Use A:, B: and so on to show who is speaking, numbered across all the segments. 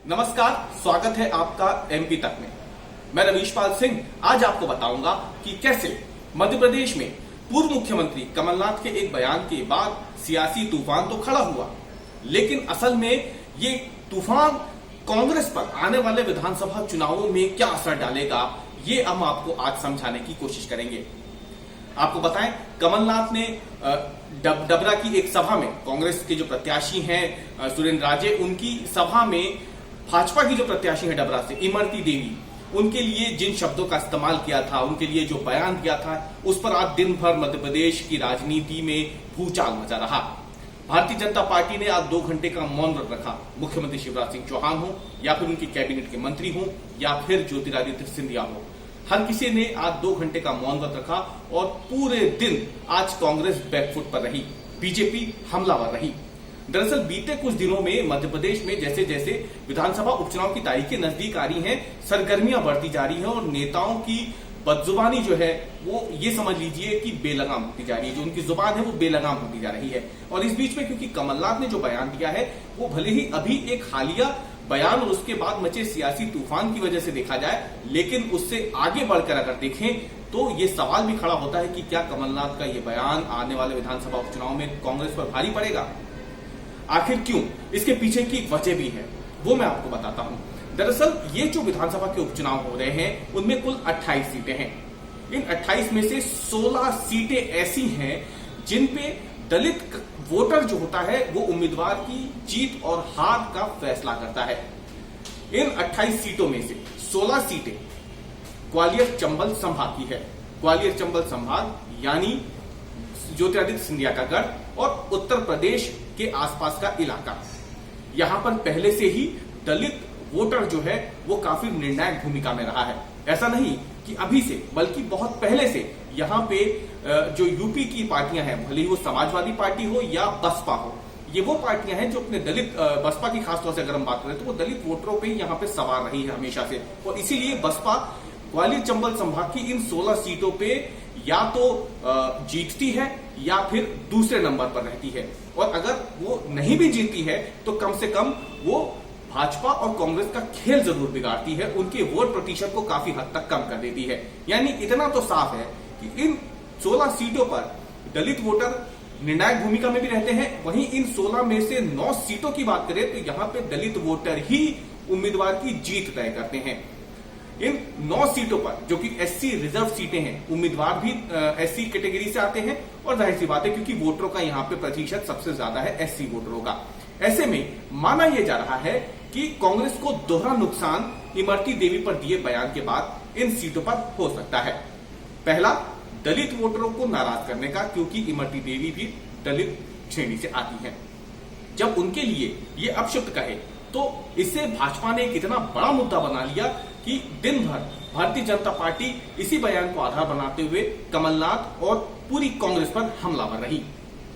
A: नमस्कार, स्वागत है आपका एमपी तक में। मैं रवीश पाल सिंह आज आपको बताऊंगा कि कैसे मध्य प्रदेश में पूर्व मुख्यमंत्री कमलनाथ के एक बयान के बाद सियासी तूफान तो खड़ा हुआ, लेकिन असल में ये तूफान कांग्रेस पर आने वाले विधानसभा चुनावों में क्या असर डालेगा, ये हम आपको आज समझाने की कोशिश करेंगे। आपको बताएं, कमलनाथ ने डबरा की एक सभा में कांग्रेस के जो प्रत्याशी हैं सुरेंद्र राजे, उनकी सभा में भाजपा की जो प्रत्याशी है डबरा से इमरती देवी, उनके लिए जिन शब्दों का इस्तेमाल किया था, उनके लिए जो बयान दिया था, उस पर आज दिन भर मध्य प्रदेश की राजनीति में भूचाल मचा रहा। भारतीय जनता पार्टी ने आज 2 घंटे का मौन व्रत रखा। मुख्यमंत्री शिवराज सिंह चौहान हो या फिर उनकी कैबिनेट के मंत्री हो या फिर ज्योतिरादित्य सिंधिया हो, हर किसी ने आज 2 घंटे का मौन व्रत रखा और पूरे दिन आज कांग्रेस बैकफुट पर रही, बीजेपी हमलावर रही। दरअसल बीते कुछ दिनों में मध्य प्रदेश में जैसे जैसे विधानसभा उपचुनाव की तारीखें नजदीक आ रही हैं, सरगर्मियां बढ़ती जा रही हैं और नेताओं की बदजुबानी जो है वो ये समझ लीजिए कि बेलगाम होती जा रही है। जो उनकी जुबान है वो बेलगाम होती जा रही है। और इस बीच में क्योंकि कमलनाथ ने जो बयान दिया है वो भले ही अभी एक हालिया बयान और उसके बाद मचे सियासी तूफान की वजह से देखा जाए, लेकिन उससे आगे बढ़कर अगर देखें तो ये सवाल भी खड़ा होता है कि क्या कमलनाथ का ये बयान आने वाले विधानसभा उपचुनाव में कांग्रेस पर भारी पड़ेगा। आखिर क्यों, इसके पीछे की वजह भी है, वो मैं आपको बताता हूं। दरअसल ये जो विधानसभा के उपचुनाव हो रहे हैं उनमें कुल 28 सीटें हैं। इन 28 में से 16 सीटें ऐसी हैं जिन पे दलित वोटर जो होता है वो उम्मीदवार की जीत और हार का फैसला करता है। इन 28 सीटों में से 16 सीटें ग्वालियर चंबल संभाग की है। ग्वालियर चंबल संभाग यानी ज्योतिरादित्य सिंधिया का गढ़ और उत्तर प्रदेश के आसपास का इलाका। यहां पर पहले से ही दलित वोटर जो है वो काफी निर्णायक भूमिका में रहा है। ऐसा नहीं कि अभी से, बल्कि बहुत पहले से यहां पे जो यूपी की पार्टियां हैं, भले ही वो समाजवादी पार्टी हो या बसपा हो, ये वो पार्टियां हैं जो अपने दलित, बसपा की खासतौर से अगर हम बात करें तो वो दलित वोटरों पे ही यहाँ पे सवार रही है हमेशा से। और इसीलिए बसपा ग्वालियर चंबल संभाग की इन 16 सीटों पे या तो जीतती है या फिर दूसरे नंबर पर रहती है। और अगर वो नहीं भी जीतती है तो कम से कम वो भाजपा और कांग्रेस का खेल जरूर बिगाड़ती है, उनके वोट प्रतिशत को काफी हद तक कम कर देती है। यानी इतना तो साफ है कि इन 16 सीटों पर दलित वोटर निर्णायक भूमिका में भी रहते हैं। वहीं इन 16 में से 9 सीटों की बात करें तो यहां पे दलित वोटर ही उम्मीदवार की जीत तय करते हैं। इन 9 सीटों पर, जो कि एससी रिजर्व सीटें हैं, उम्मीदवार भी एससी कैटेगरी से आते हैं और जाहिर सी बात है क्योंकि वोटरों का यहाँ पे प्रतिशत सबसे ज्यादा है एससी वोटरों का। ऐसे में माना यह जा रहा है कि कांग्रेस को दोहरा नुकसान इमरती देवी पर दिए बयान के बाद इन सीटों पर हो सकता है। पहला, दलित वोटरों को नाराज करने का, क्योंकि इमरती देवी भी दलित श्रेणी से आती है। जब उनके लिए ये अपशब्द कहे तो इससे भाजपा ने एक इतना बड़ा मुद्दा बना लिया कि दिन भर भारतीय जनता पार्टी इसी बयान को आधार बनाते हुए कमलनाथ और पूरी कांग्रेस पर हमलावर रही।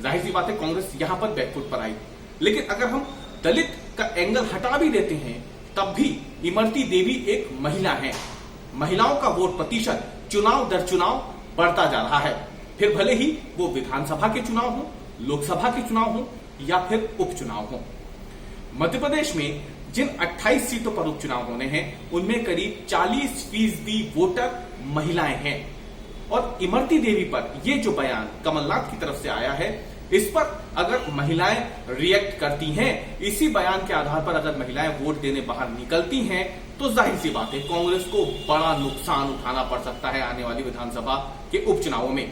A: जाहिर सी बात है कांग्रेस यहां पर बैकफुट पर आई। लेकिन अगर हम दलित का एंगल हटा भी देते हैं तब भी इमरती देवी एक महिला है। महिलाओं का वोट प्रतिशत चुनाव दर चुनाव बढ़ता जा रहा है, फिर भले ही वो विधानसभा के चुनाव हो, लोकसभा के चुनाव हो या फिर उपचुनाव हो। मध्य प्रदेश में जिन 28 सीटों पर उपचुनाव होने हैं उनमें करीब 40% वोटर महिलाएं हैं। और इमरती देवी पर ये जो बयान कमलनाथ की तरफ से आया है, इस पर अगर महिलाएं रिएक्ट करती हैं, इसी बयान के आधार पर अगर महिलाएं वोट देने बाहर निकलती हैं, तो जाहिर सी बात है कांग्रेस को बड़ा नुकसान उठाना पड़ सकता है आने वाली विधानसभा के उपचुनावों में।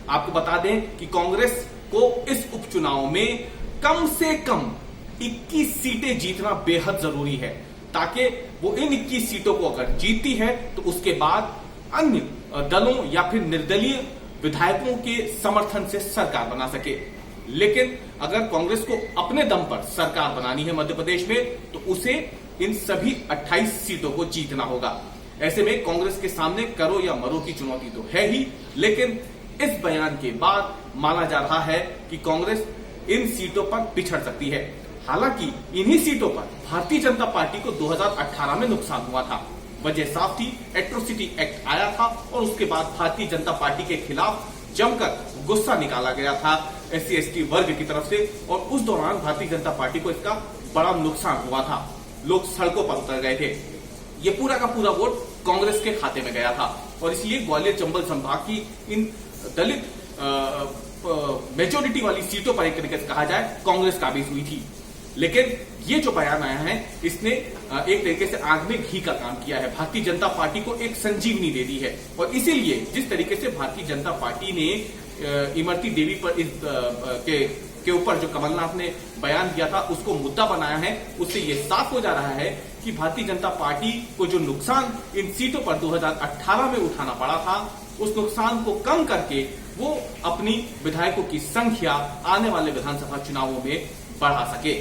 A: आपको बता दें कि कांग्रेस को इस उपचुनाव में कम से कम 21 सीटें जीतना बेहद जरूरी है, ताकि वो इन 21 सीटों को अगर जीतती है तो उसके बाद अन्य दलों या फिर निर्दलीय विधायकों के समर्थन से सरकार बना सके। लेकिन अगर कांग्रेस को अपने दम पर सरकार बनानी है मध्य प्रदेश में तो उसे इन सभी 28 सीटों को जीतना होगा। ऐसे में कांग्रेस के सामने करो या मरो की चुनौती तो है ही, लेकिन इस बयान के बाद माना जा रहा है कि कांग्रेस इन सीटों पर पिछड़ सकती है। हालांकि इन्हीं सीटों पर भारतीय जनता पार्टी को 2018 में नुकसान हुआ था। वजह साफ थी, एट्रोसिटी एक्ट आया था और उसके बाद भारतीय जनता पार्टी के खिलाफ जमकर गुस्सा निकाला गया था एससी एसटी वर्ग की तरफ से, और उस दौरान भारतीय जनता पार्टी को इसका बड़ा नुकसान हुआ था। लोग सड़कों पर उतर गए थे। ये पूरा का पूरा वोट कांग्रेस के खाते में गया था और इसलिए ग्वालियर चंबल संभाग की इन दलित मेजोरिटी वाली सीटों पर एक तरीके से कहा जाए कांग्रेस काबिज हुई थी। लेकिन ये जो बयान आया है इसने एक तरीके से आग में घी का काम किया है, भारतीय जनता पार्टी को एक संजीवनी दे दी है। और इसीलिए जिस तरीके से भारतीय जनता पार्टी ने इमरती देवी पर के ऊपर जो कमलनाथ ने बयान दिया था उसको मुद्दा बनाया है, उससे ये साफ हो जा रहा है कि भारतीय जनता पार्टी को जो नुकसान इन सीटों पर 2018 में उठाना पड़ा था उस नुकसान को कम करके वो अपनी विधायकों की संख्या आने वाले विधानसभा चुनावों में बढ़ा सके।